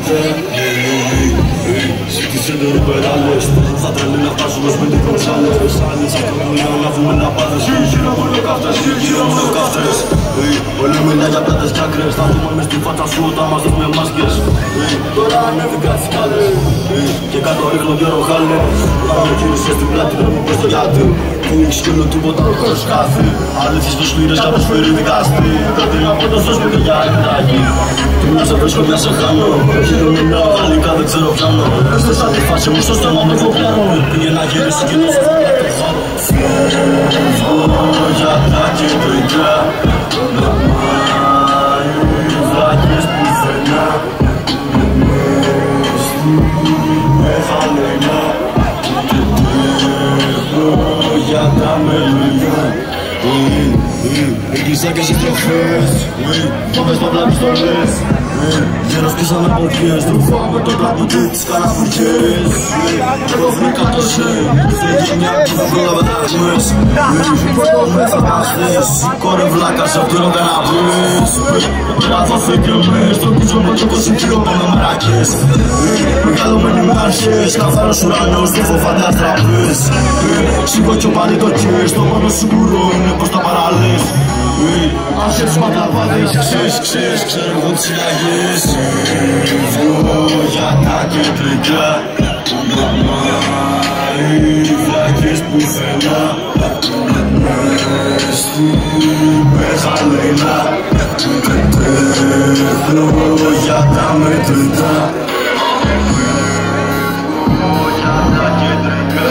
τρελείτε. Ζήτησε το ρουπεράλες, θα τρελεί να φτάσουμε σπίτι κοψάλες. Αυτό που λέω να βγούμε να πάθες, γύρω μόνο καυτές, γύρω μόνο καυτές. Όλοι μιλά για πλάτες κι άκρες, θα δούμε μες στη φάτσα σου όταν μας δούμε μάσκες. Τώρα ανέβηκα τις σκάλες και κάτω ρίχνω δυο ροχάλες. Όταν με γύρισες στην πλάτη να μου πες το γιατί. Δεν έχεις σκύλο τίποτα ο χώρος κάθε. Αλήθεις τους σφύρες να προσφέρει δικαστή. Πρέπει να πω το σως μου και για εκτάκι. Τι να σε βρίσκω μια σε χάνω. Γύρω μιλάω γαλλικά δεν ξέρω πιάνω. Έστω σαν τη φάση μου στο στόμα με κοπιάνω. Πήγε να γυρίσει και να σε φέρει το χώρο. Φεύγω για τα κεντρικά. Να πάει βλάκες πουθενά. Μεχαλένα. Για τα μελικά. Έκλεισα και στις τροφές. Φόβες παύλα πιστολές. Γέρος και σαν αποχές. Τρουφάμε το τραγουδί της καραφουχές. Εγώ βρήκα το σεν. Φύγει μια που δεν πρόλαβε τα χμές. Με θα πάθες. Κόρε βλάκα σε αυτήν δεν απρείς. Πάθωθηκε μες. Το πίσω με το 22 πάμε μεράκες. Μεγαλωμένοι με αρχές. Καθαρός ουρανός δεν φοβάται αστραπές. Σήκω κι πάλι το κες. Το μόνο σίγουρο είναι πως τα παραλές. Αν ξέρεις ματλαβάδες, ξέρεις εγώ τις συλλαγές. Φεύγω για τα κεντρικά. Οι βλάκες πουθενά. Μες στη Μεχαλένα. Φεύγω για τα μετρητά. Φεύγω για τα κεντρικά.